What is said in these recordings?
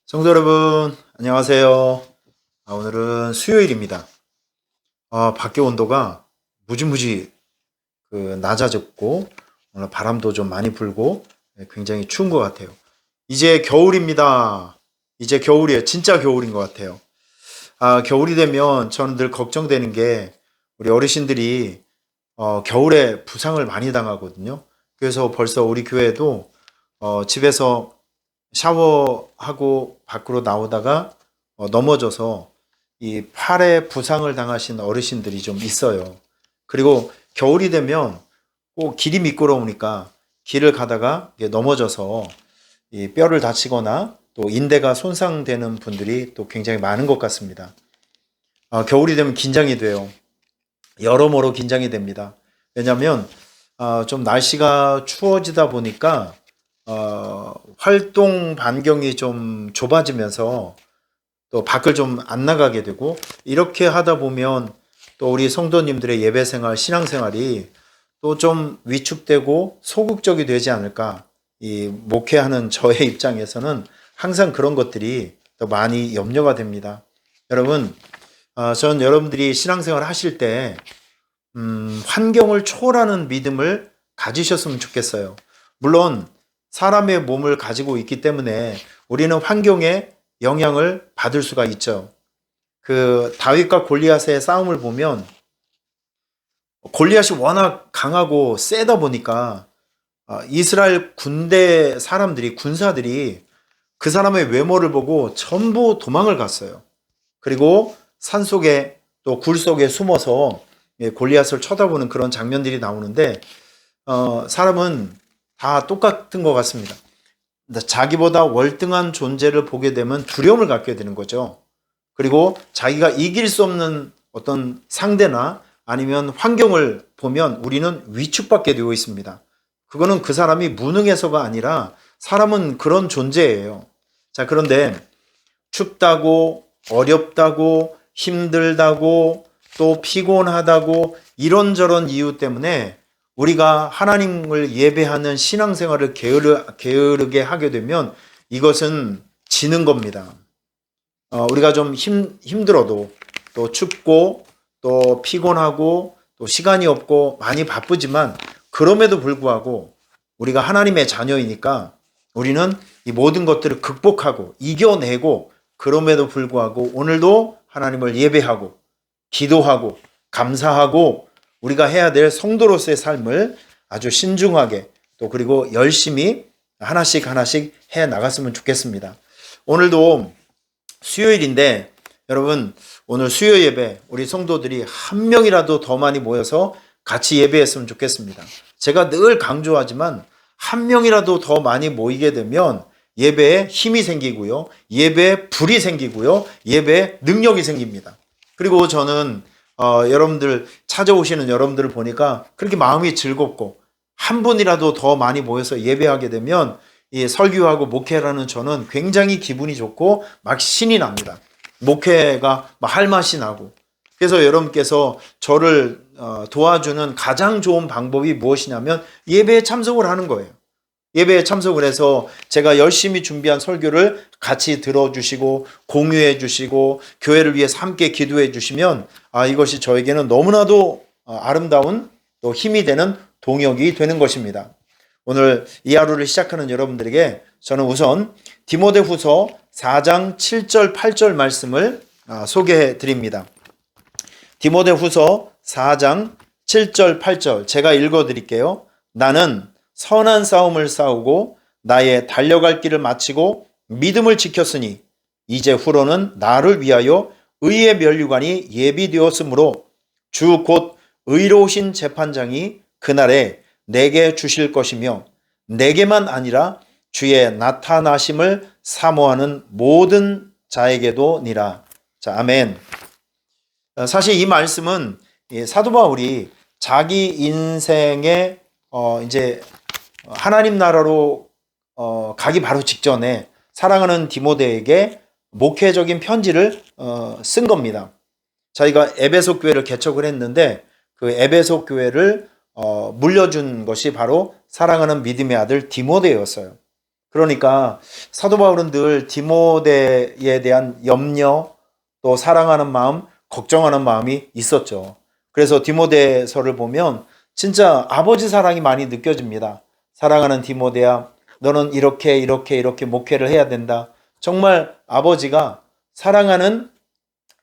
성도 여러분, 안녕하세요. 오늘은 수요일입니다. 밖에 온도가 무지무지 낮아졌고, 오늘 바람도 좀 많이 불고, 굉장히 추운 것 같아요. 이제 겨울입니다. 이제 겨울이에요. 진짜 겨울인 것 같아요. 겨울이 되면 저는 늘 걱정되는 게 우리 어르신들이 겨울에 부상을 많이 당하거든요. 그래서 벌써 우리 교회도 집에서 샤워하고 밖으로 나오다가 넘어져서 이 팔에 부상을 당하신 어르신들이 좀 있어요. 그리고 겨울이 되면 꼭 길이 미끄러우니까 길을 가다가 이게 넘어져서 이 뼈를 다치거나 또 인대가 손상되는 분들이 또 굉장히 많은 것 같습니다. 겨울이 되면 긴장이 돼요. 여러모로 긴장이 됩니다. 왜냐하면 좀 날씨가 추워지다 보니까 활동 반경이 좀 좁아지면서 또 밖을 좀 안 나가게 되고 이렇게 하다 보면 또 우리 성도님들의 예배 생활, 신앙 생활이 또 좀 위축되고 소극적이 되지 않을까. 이 목회하는 저의 입장에서는 항상 그런 것들이 더 많이 염려가 됩니다. 여러분, 전 여러분들이 신앙생활 하실 때 환경을 초월하는 믿음을 가지셨으면 좋겠어요. 물론 사람의 몸을 가지고 있기 때문에 우리는 환경에 영향을 받을 수가 있죠. 그 다윗과 골리앗의 싸움을 보면 골리앗이 워낙 강하고 세다 보니까 이스라엘 군대 사람들이 군사들이 그 사람의 외모를 보고 전부 도망을 갔어요. 그리고 산속에 또 굴 속에 숨어서 골리앗을 쳐다보는 그런 장면들이 나오는데 사람은 다 똑같은 것 같습니다. 자기보다 월등한 존재를 보게 되면 두려움을 갖게 되는 거죠. 그리고 자기가 이길 수 없는 어떤 상대나 아니면 환경을 보면 우리는 위축받게 되어 있습니다. 그거는 그 사람이 무능해서가 아니라 사람은 그런 존재예요. 자, 그런데 춥다고, 어렵다고, 힘들다고, 또 피곤하다고 이런저런 이유 때문에 우리가 하나님을 예배하는 신앙생활을 게으르게 하게 되면 이것은 지는 겁니다. 우리가 좀 힘들어도 또 춥고 또 피곤하고 또 시간이 없고 많이 바쁘지만 그럼에도 불구하고 우리가 하나님의 자녀이니까 우리는 이 모든 것들을 극복하고 이겨내고 그럼에도 불구하고 오늘도 하나님을 예배하고 기도하고 감사하고 우리가 해야 될 성도로서의 삶을 아주 신중하게 또 그리고 열심히 하나씩 해 나갔으면 좋겠습니다. 오늘도 수요일인데 여러분 오늘 수요 예배 우리 성도들이 한 명이라도 더 많이 모여서 같이 예배했으면 좋겠습니다. 제가 늘 강조하지만 한 명이라도 더 많이 모이게 되면 예배에 힘이 생기고요. 예배에 불이 생기고요. 예배에 능력이 생깁니다. 그리고 저는 여러분들 찾아오시는 여러분들을 보니까 그렇게 마음이 즐겁고 한 분이라도 더 많이 모여서 예배하게 되면 이 설교하고 목회라는 저는 굉장히 기분이 좋고 막 신이 납니다. 목회가 막 할 맛이 나고 그래서 여러분께서 저를 도와주는 가장 좋은 방법이 무엇이냐면 예배에 참석을 하는 거예요. 예배에 참석을 해서 제가 열심히 준비한 설교를 같이 들어주시고 공유해 주시고 교회를 위해서 함께 기도해 주시면 이것이 저에게는 너무나도 아름다운 또 힘이 되는 동역이 되는 것입니다. 오늘 이 하루를 시작하는 여러분들에게 저는 우선 디모데후서 4장 7절 8절 말씀을 소개해 드립니다. 디모데후서 4장 7절 8절 제가 읽어 드릴게요. 나는 선한 싸움을 싸우고 나의 달려갈 길을 마치고 믿음을 지켰으니 이제 후로는 나를 위하여 의의 면류관이 예비되었으므로 주 곧 의로우신 재판장이 그날에 내게 주실 것이며 내게만 아니라 주의 나타나심을 사모하는 모든 자에게도 니라. 자, 아멘. 사실 이 말씀은 사도 바울이 자기 인생의 이제 하나님 나라로 가기 바로 직전에 사랑하는 디모데에게 목회적인 편지를 쓴 겁니다. 자기가 에베소 교회를 개척을 했는데 그 에베소 교회를 물려준 것이 바로 사랑하는 믿음의 아들 디모데였어요. 그러니까 사도 바울은 늘 디모데에 대한 염려, 또 사랑하는 마음, 걱정하는 마음이 있었죠. 그래서 디모데서를 보면 진짜 아버지 사랑이 많이 느껴집니다. 사랑하는 디모데야, 너는 이렇게 목회를 해야 된다. 정말 아버지가 사랑하는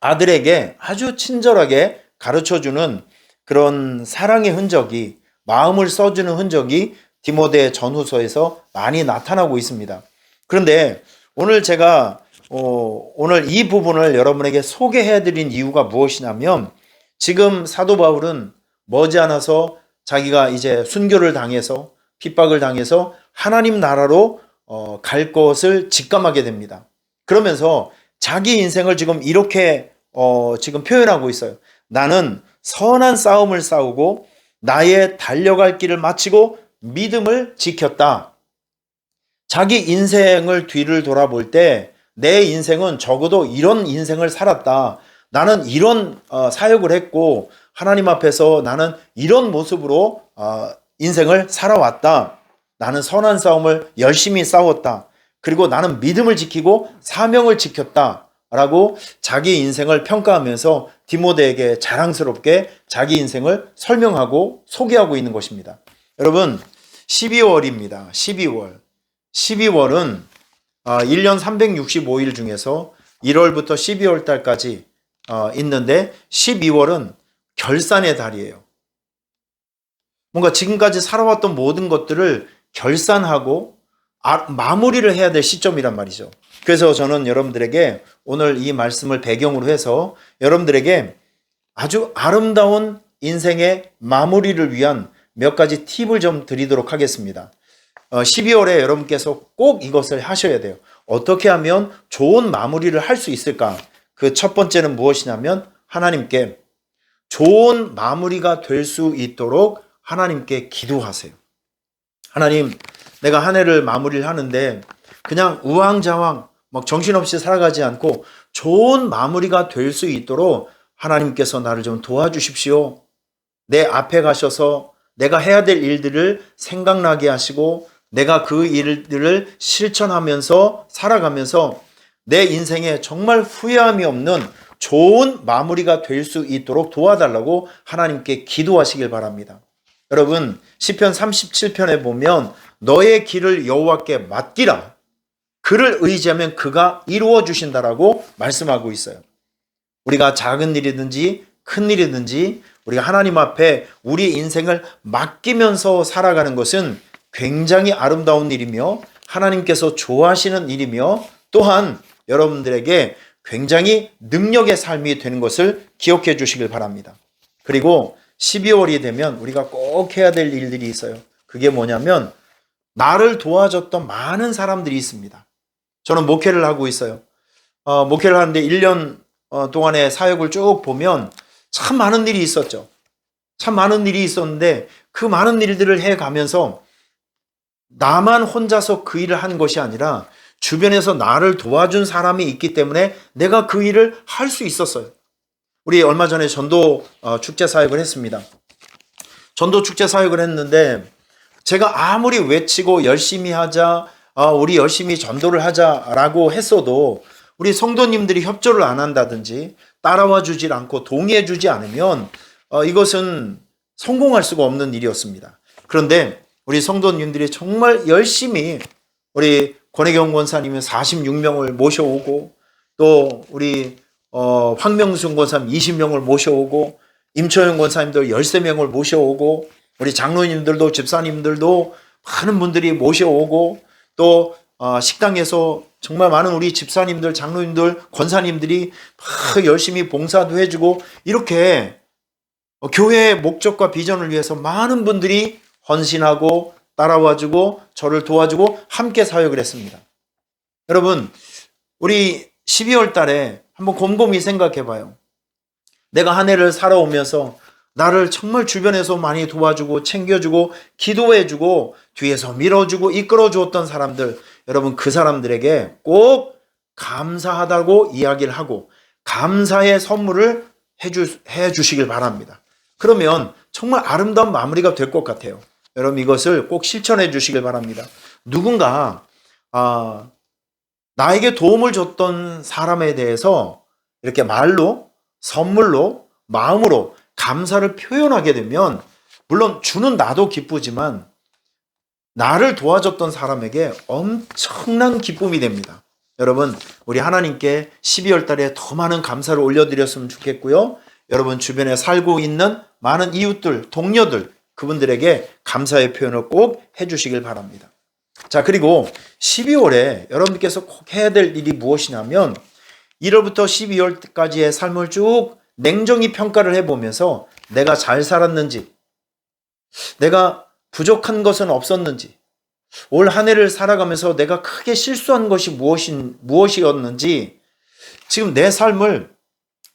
아들에게 아주 친절하게 가르쳐주는 그런 사랑의 흔적이, 마음을 써주는 흔적이 디모데 전후서에서 많이 나타나고 있습니다. 그런데 오늘 제가 오늘 이 부분을 여러분에게 소개해 드린 이유가 무엇이냐면, 지금 사도 바울은 머지않아서 자기가 이제 순교를 당해서 핍박을 당해서 하나님 나라로 갈 것을 직감하게 됩니다. 그러면서 자기 인생을 지금 이렇게 지금 표현하고 있어요. 나는 선한 싸움을 싸우고 나의 달려갈 길을 마치고 믿음을 지켰다. 자기 인생을 뒤를 돌아볼 때 내 인생은 적어도 이런 인생을 살았다. 나는 이런 사역을 했고 하나님 앞에서 나는 이런 모습으로 인생을 살아왔다. 나는 선한 싸움을 열심히 싸웠다. 그리고 나는 믿음을 지키고 사명을 지켰다. 라고 자기 인생을 평가하면서 디모데에게 자랑스럽게 자기 인생을 설명하고 소개하고 있는 것입니다. 여러분, 12월입니다. 12월. 12월은 1년 365일 중에서 1월부터 12월 달까지 있는데 12월은 결산의 달이에요. 뭔가 지금까지 살아왔던 모든 것들을 결산하고 마무리를 해야 될 시점이란 말이죠. 그래서 저는 여러분들에게 오늘 이 말씀을 배경으로 해서 여러분들에게 아주 아름다운 인생의 마무리를 위한 몇 가지 팁을 좀 드리도록 하겠습니다. 12월에 여러분께서 꼭 이것을 하셔야 돼요. 어떻게 하면 좋은 마무리를 할 수 있을까? 그 첫 번째는 무엇이냐면 하나님께 좋은 마무리가 될 수 있도록 하나님께 기도하세요. 하나님, 내가 한 해를 마무리를 하는데 그냥 우왕좌왕 막 정신없이 살아가지 않고 좋은 마무리가 될 수 있도록 하나님께서 나를 좀 도와주십시오. 내 앞에 가셔서 내가 해야 될 일들을 생각나게 하시고 내가 그 일들을 실천하면서 살아가면서 내 인생에 정말 후회함이 없는 좋은 마무리가 될 수 있도록 도와달라고 하나님께 기도하시길 바랍니다. 여러분, 시편 37편에 보면 너의 길을 여호와께 맡기라. 그를 의지하면 그가 이루어 주신다라고 말씀하고 있어요. 우리가 작은 일이든지 큰 일이든지 우리가 하나님 앞에 우리 인생을 맡기면서 살아가는 것은 굉장히 아름다운 일이며 하나님께서 좋아하시는 일이며 또한 여러분들에게 굉장히 능력의 삶이 되는 것을 기억해 주시길 바랍니다. 그리고 12월이 되면 우리가 꼭 해야 될 일들이 있어요. 그게 뭐냐면 나를 도와줬던 많은 사람들이 있습니다. 저는 목회를 하고 있어요. 목회를 하는데 1년 동안의 사역을 쭉 보면 참 많은 일이 있었죠. 참 많은 일이 있었는데 그 많은 일들을 해가면서 나만 혼자서 그 일을 한 것이 아니라 주변에서 나를 도와준 사람이 있기 때문에 내가 그 일을 할 수 있었어요. 우리 얼마 전에 전도 축제 사역을 했습니다. 전도 축제 사역을 했는데 제가 아무리 외치고 열심히 하자, 우리 열심히 전도를 하자라고 했어도 우리 성도님들이 협조를 안 한다든지 따라와 주질 않고 동의해 주지 않으면 이것은 성공할 수가 없는 일이었습니다. 그런데 우리 성도님들이 정말 열심히 우리 권혜경 권사님은 46명을 모셔오고 또 우리 황명순 권사님 20명을 모셔오고 임초영 권사님들 13명을 모셔오고 우리 장로님들도 집사님들도 많은 분들이 모셔오고 또 식당에서 정말 많은 우리 집사님들, 장로님들, 권사님들이 막 열심히 봉사도 해주고 이렇게 교회의 목적과 비전을 위해서 많은 분들이 헌신하고 따라와주고 저를 도와주고 함께 사역을 했습니다. 여러분, 우리 12월 달에 한번 곰곰이 생각해 봐요. 내가 한 해를 살아오면서 나를 정말 주변에서 많이 도와주고 챙겨주고 기도해주고 뒤에서 밀어주고 이끌어주었던 사람들, 여러분 그 사람들에게 꼭 감사하다고 이야기를 하고 감사의 선물을 해주시길 바랍니다. 그러면 정말 아름다운 마무리가 될 것 같아요. 여러분 이것을 꼭 실천해 주시길 바랍니다. 누군가 나에게 도움을 줬던 사람에 대해서 이렇게 말로, 선물로, 마음으로 감사를 표현하게 되면 물론 주는 나도 기쁘지만 나를 도와줬던 사람에게 엄청난 기쁨이 됩니다. 여러분, 우리 하나님께 12월 달에 더 많은 감사를 올려드렸으면 좋겠고요. 여러분 주변에 살고 있는 많은 이웃들, 동료들, 그분들에게 감사의 표현을 꼭 해주시길 바랍니다. 자, 그리고 12월에 여러분께서 꼭 해야 될 일이 무엇이냐면 1월부터 12월까지의 삶을 쭉 냉정히 평가를 해보면서 내가 잘 살았는지, 내가 부족한 것은 없었는지, 올 한 해를 살아가면서 내가 크게 실수한 것이 무엇이었는지, 지금 내 삶을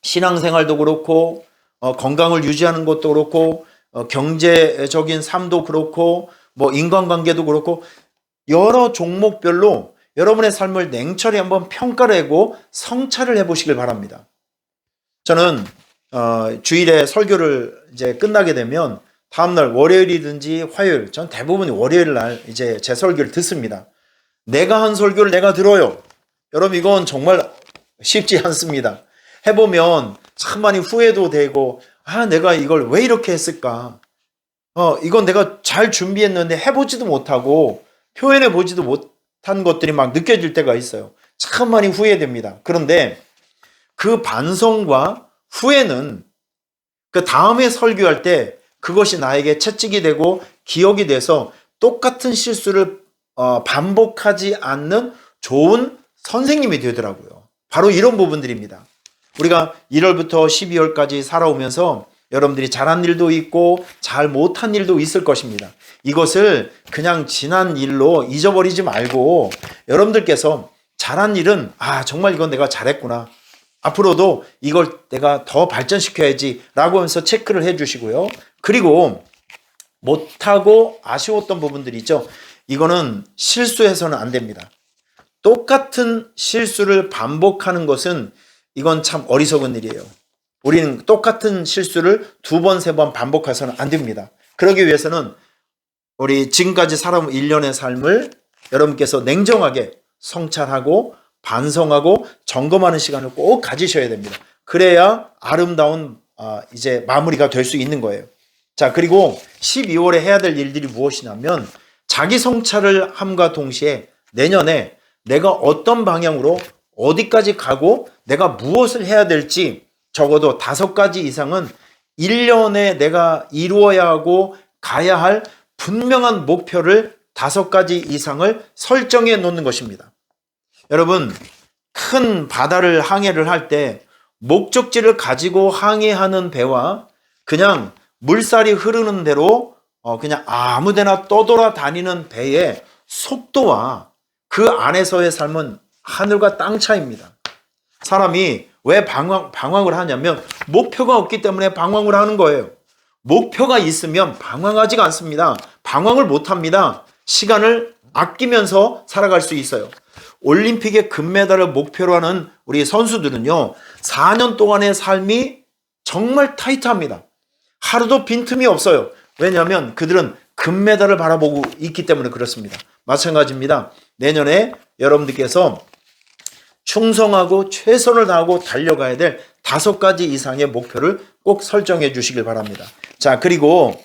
신앙생활도 그렇고 건강을 유지하는 것도 그렇고 경제적인 삶도 그렇고 인간관계도 그렇고 여러 종목별로 여러분의 삶을 냉철히 한번 평가를 하고 성찰을 해보시길 바랍니다. 저는 주일에 설교를 이제 끝나게 되면 다음날 월요일이든지 화요일, 전 대부분 월요일 날 이제 제 설교를 듣습니다. 내가 한 설교를 내가 들어요. 여러분 이건 정말 쉽지 않습니다. 해보면 참 많이 후회도 되고, 내가 이걸 왜 이렇게 했을까? 이건 내가 잘 준비했는데 해보지도 못하고 표현해 보지도 못한 것들이 막 느껴질 때가 있어요. 참 많이 후회됩니다. 그런데 그 반성과 후회는 그 다음에 설교할 때 그것이 나에게 채찍이 되고 기억이 돼서 똑같은 실수를 반복하지 않는 좋은 선생님이 되더라고요. 바로 이런 부분들입니다. 우리가 1월부터 12월까지 살아오면서 여러분들이 잘한 일도 있고 잘 못한 일도 있을 것입니다. 이것을 그냥 지난 일로 잊어버리지 말고 여러분들께서 잘한 일은 정말 이건 내가 잘했구나, 앞으로도 이걸 내가 더 발전시켜야지 라고 하면서 체크를 해 주시고요. 그리고 못하고 아쉬웠던 부분들이 있죠. 이거는 실수해서는 안 됩니다. 똑같은 실수를 반복하는 것은 이건 참 어리석은 일이에요. 우리는 똑같은 실수를 2번, 3번 반복해서는 안 됩니다. 그러기 위해서는 우리 지금까지 살아온 1년의 삶을 여러분께서 냉정하게 성찰하고 반성하고 점검하는 시간을 꼭 가지셔야 됩니다. 그래야 아름다운 이제 마무리가 될 수 있는 거예요. 자, 그리고 12월에 해야 될 일들이 무엇이냐면 자기 성찰을 함과 동시에 내년에 내가 어떤 방향으로 어디까지 가고 내가 무엇을 해야 될지 적어도 5가지 이상은 1년에 내가 이루어야 하고 가야 할 분명한 목표를 5가지 이상을 설정해 놓는 것입니다. 여러분, 큰 바다를 항해를 할 때 목적지를 가지고 항해하는 배와 그냥 물살이 흐르는 대로 그냥 아무데나 떠돌아다니는 배의 속도와 그 안에서의 삶은 하늘과 땅 차이입니다. 사람이 왜 방황을 하냐면 목표가 없기 때문에 방황을 하는 거예요. 목표가 있으면 방황하지가 않습니다. 방황을 못합니다. 시간을 아끼면서 살아갈 수 있어요. 올림픽의 금메달을 목표로 하는 우리 선수들은요, 4년 동안의 삶이 정말 타이트합니다. 하루도 빈틈이 없어요. 왜냐하면 그들은 금메달을 바라보고 있기 때문에 그렇습니다. 마찬가지입니다. 내년에 여러분들께서 충성하고 최선을 다하고 달려가야 될 5가지 이상의 목표를 꼭 설정해 주시길 바랍니다. 자, 그리고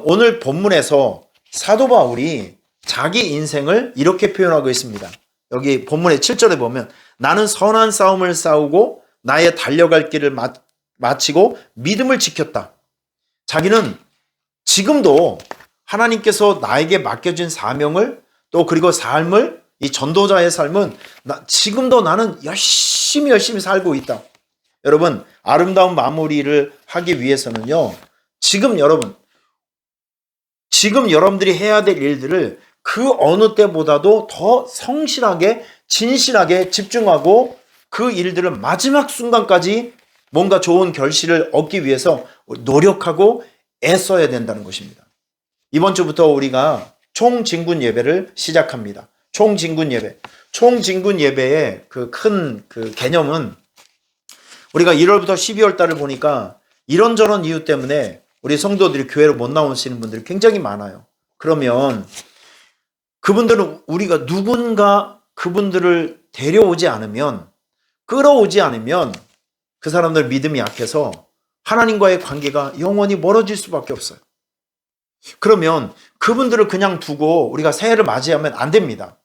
오늘 본문에서 사도 바울이 자기 인생을 이렇게 표현하고 있습니다. 여기 본문의 7절에 보면 나는 선한 싸움을 싸우고 나의 달려갈 길을 마치고 믿음을 지켰다. 자기는 지금도 하나님께서 나에게 맡겨진 사명을 또 그리고 삶을, 이 전도자의 삶은 지금도 나는 열심히 살고 있다. 여러분, 아름다운 마무리를 하기 위해서는요, 지금 여러분들이 해야 될 일들을 그 어느 때보다도 더 성실하게 진실하게 집중하고 그 일들을 마지막 순간까지 뭔가 좋은 결실을 얻기 위해서 노력하고 애써야 된다는 것입니다. 이번 주부터 우리가 총진군 예배를 시작합니다. 총진군 예배. 총진군 예배의 그 큰 개념은 우리가 1월부터 12월 달을 보니까 이런저런 이유 때문에 우리 성도들이 교회로 못 나오시는 분들이 굉장히 많아요. 그러면 그분들은 우리가 누군가 그분들을 데려오지 않으면, 끌어오지 않으면 그 사람들 믿음이 약해서 하나님과의 관계가 영원히 멀어질 수밖에 없어요. 그러면 그분들을 그냥 두고 우리가 새해를 맞이하면 안 됩니다.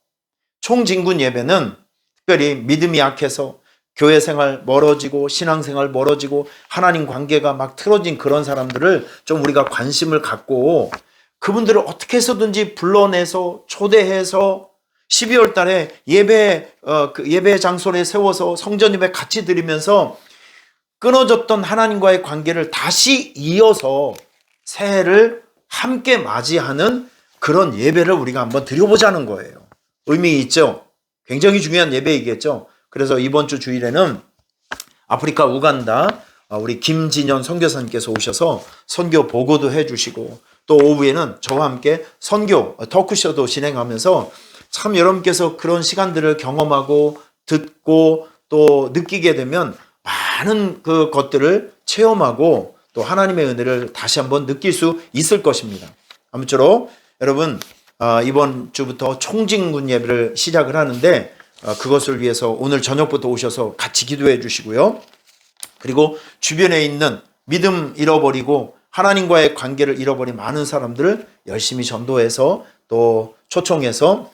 총진군 예배는 특별히 믿음이 약해서 교회 생활 멀어지고 신앙생활 멀어지고 하나님 관계가 막 틀어진 그런 사람들을 좀 우리가 관심을 갖고 그분들을 어떻게 해서든지 불러내서 초대해서 12월 달에 예배 장소에 세워서 성전 예배 같이 드리면서 끊어졌던 하나님과의 관계를 다시 이어서 새해를 함께 맞이하는 그런 예배를 우리가 한번 드려보자는 거예요. 의미 있죠? 굉장히 중요한 예배이겠죠? 그래서 이번 주 주일에는 아프리카 우간다 우리 김진현 선교사님께서 오셔서 선교 보고도 해주시고 또 오후에는 저와 함께 선교 토크쇼도 진행하면서 참 여러분께서 그런 시간들을 경험하고 듣고 또 느끼게 되면 많은 그 것들을 체험하고 또 하나님의 은혜를 다시 한번 느낄 수 있을 것입니다. 아무쪼록 여러분 이번 주부터 총진군 예배를 시작을 하는데 그것을 위해서 오늘 저녁부터 오셔서 같이 기도해 주시고요. 그리고 주변에 있는 믿음 잃어버리고 하나님과의 관계를 잃어버린 많은 사람들을 열심히 전도해서 또 초청해서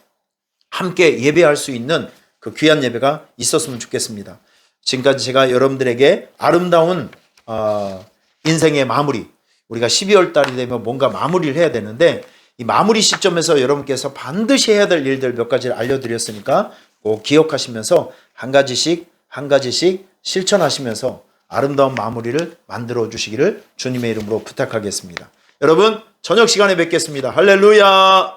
함께 예배할 수 있는 그 귀한 예배가 있었으면 좋겠습니다. 지금까지 제가 여러분들에게 아름다운 인생의 마무리, 우리가 12월 달이 되면 뭔가 마무리를 해야 되는데 이 마무리 시점에서 여러분께서 반드시 해야 될 일들 몇 가지를 알려드렸으니까 꼭 기억하시면서 한 가지씩 실천하시면서 아름다운 마무리를 만들어 주시기를 주님의 이름으로 부탁하겠습니다. 여러분 저녁 시간에 뵙겠습니다. 할렐루야.